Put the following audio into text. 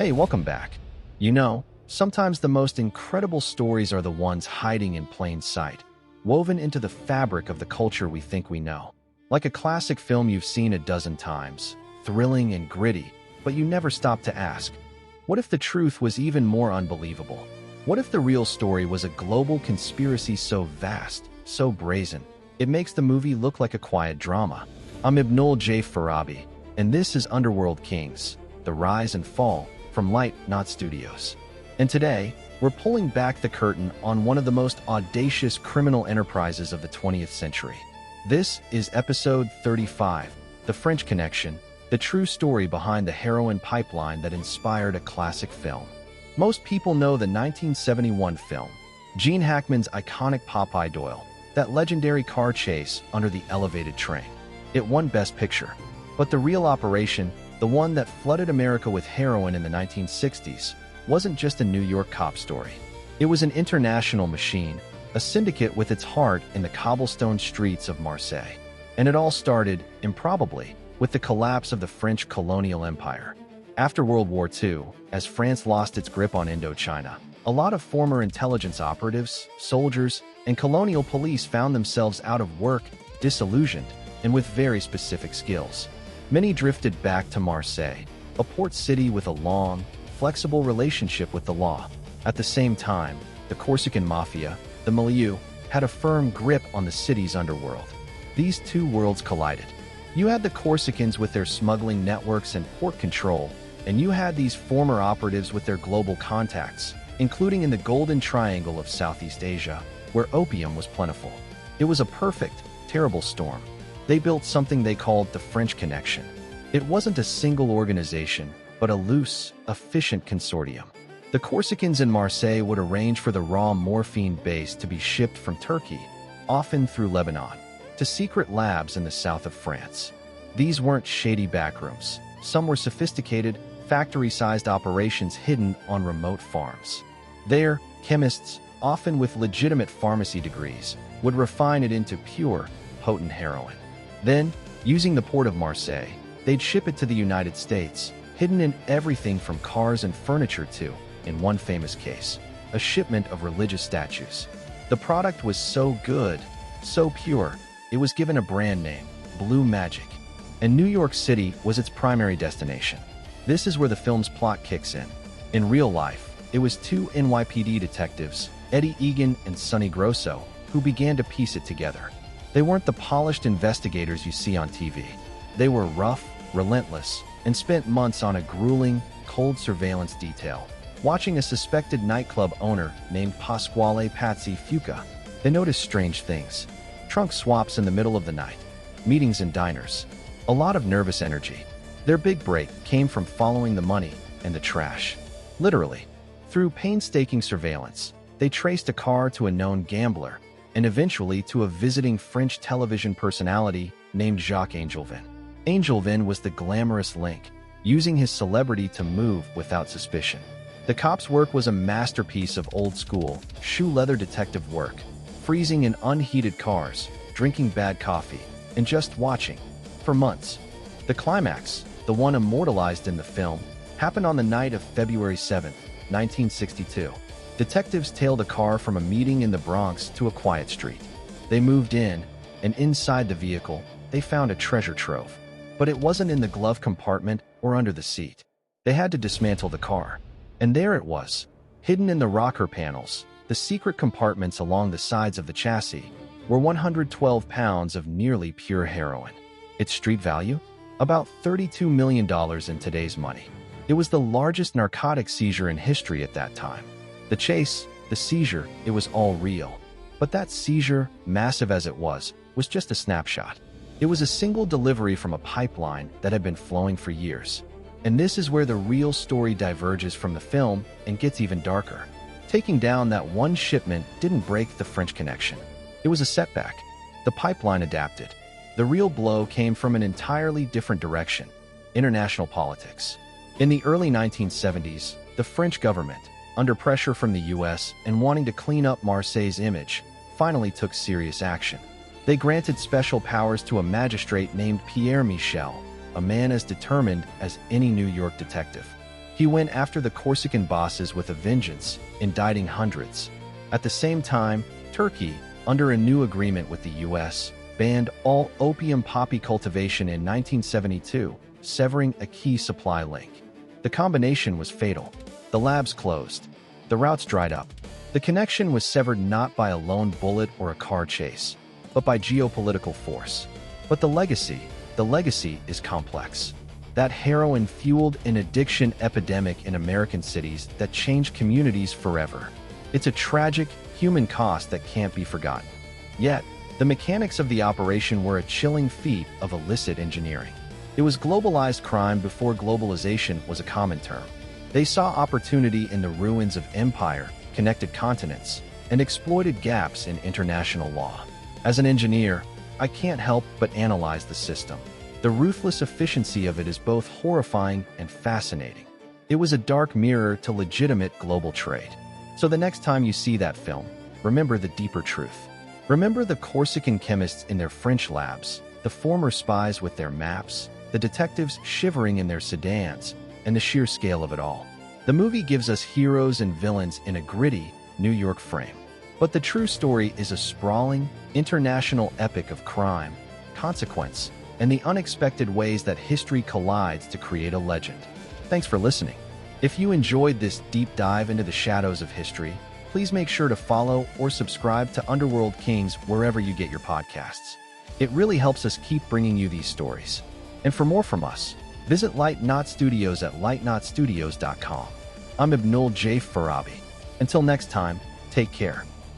Hey, welcome back. Sometimes the most incredible stories are the ones hiding in plain sight, woven into the fabric of the culture we think we know. Like a classic film you've seen a dozen times, thrilling and gritty, but you never stop to ask, what if the truth was even more unbelievable? What if the real story was a global conspiracy so vast, so brazen, it makes the movie look like a quiet drama? I'm Ibnul J. Farabi, and this is Underworld Kings, The Rise and Fall, from Light Not Studios. And today, we're pulling back the curtain on one of the most audacious criminal enterprises of the 20th century. This is episode 35, The French Connection, the true story behind the heroin pipeline that inspired a classic film. Most people know the 1971 film, Gene Hackman's iconic Popeye Doyle, that legendary car chase under the elevated train. It won Best Picture. But the real operation, the one that flooded America with heroin in the 1960s, wasn't just a New York cop story. It was an international machine, a syndicate with its heart in the cobblestone streets of Marseille. And it all started, improbably, with the collapse of the French colonial empire. After World War II, as France lost its grip on Indochina, a lot of former intelligence operatives, soldiers, and colonial police found themselves out of work, disillusioned, and with very specific skills. Many drifted back to Marseille, a port city with a long, flexible relationship with the law. At the same time, the Corsican mafia, the milieu, had a firm grip on the city's underworld. These two worlds collided. You had the Corsicans with their smuggling networks and port control, and you had these former operatives with their global contacts, including in the Golden Triangle of Southeast Asia, where opium was plentiful. It was a perfect, terrible storm. They built something they called the French Connection. It wasn't a single organization, but a loose, efficient consortium. The Corsicans in Marseille would arrange for the raw morphine base to be shipped from Turkey, often through Lebanon, to secret labs in the south of France. These weren't shady backrooms. Some were sophisticated, factory-sized operations hidden on remote farms. There, chemists, often with legitimate pharmacy degrees, would refine it into pure, potent heroin. Then, using the port of Marseille, they'd ship it to the United States, hidden in everything from cars and furniture to, in one famous case, a shipment of religious statues. The product was so good, so pure, it was given a brand name, Blue Magic, and New York City was its primary destination. This is where the film's plot kicks in. In real life, it was two NYPD detectives, Eddie Egan and Sonny Grosso, who began to piece it together. They weren't the polished investigators you see on TV. They were rough, relentless, and spent months on a grueling, cold surveillance detail, watching a suspected nightclub owner named Pasquale Patsy Fuca. They noticed strange things. Trunk swaps in the middle of the night, meetings in diners, a lot of nervous energy. Their big break came from following the money and the trash. Literally, through painstaking surveillance, they traced a car to a known gambler, and eventually to a visiting French television personality named Jacques Angelvin. Angelvin was the glamorous link, using his celebrity to move without suspicion. The cops' work was a masterpiece of old-school, shoe-leather detective work, freezing in unheated cars, drinking bad coffee, and just watching. For months. The climax, the one immortalized in the film, happened on the night of February 7, 1962. Detectives tailed a car from a meeting in the Bronx to a quiet street. They moved in, and inside the vehicle, they found a treasure trove. But it wasn't in the glove compartment or under the seat. They had to dismantle the car. And there it was, hidden in the rocker panels, the secret compartments along the sides of the chassis, were 112 pounds of nearly pure heroin. Its street value? About $32 million in today's money. It was the largest narcotic seizure in history at that time. The chase, the seizure, it was all real. But that seizure, massive as it was just a snapshot. It was a single delivery from a pipeline that had been flowing for years. And this is where the real story diverges from the film and gets even darker. Taking down that one shipment didn't break the French Connection. It was a setback. The pipeline adapted. The real blow came from an entirely different direction: international politics. In the early 1970s, the French government, under pressure from the US and wanting to clean up Marseille's image, finally took serious action. They granted special powers to a magistrate named Pierre Michel, a man as determined as any New York detective. He He went after the Corsican bosses with a vengeance, indicting hundreds. At the same time, Turkey, under a new agreement with the US, banned all opium poppy cultivation in 1972, severing a key supply link. The combination was fatal. The labs closed. The routes dried up. The connection was severed not by a lone bullet or a car chase, but by geopolitical force. But the legacy is complex. That heroin fueled an addiction epidemic in American cities that changed communities forever. It's a tragic, human cost that can't be forgotten. Yet, the mechanics of the operation were a chilling feat of illicit engineering. It was globalized crime before globalization was a common term. They saw opportunity in the ruins of empire, connected continents, and exploited gaps in international law. As an engineer, I can't help but analyze the system. The ruthless efficiency of it is both horrifying and fascinating. It was a dark mirror to legitimate global trade. So the next time you see that film, remember the deeper truth. Remember the Corsican chemists in their French labs, the former spies with their maps, the detectives shivering in their sedans, and the sheer scale of it all. The movie gives us heroes and villains in a gritty, New York frame. But the true story is a sprawling, international epic of crime, consequence, and the unexpected ways that history collides to create a legend. Thanks for listening. If you enjoyed this deep dive into the shadows of history, please make sure to follow or subscribe to Underworld Kings wherever you get your podcasts. It really helps us keep bringing you these stories. And for more from us, visit Light Knot Studios at lightknotstudios.com. I'm Ibnul J. Farabi. Until next time, take care.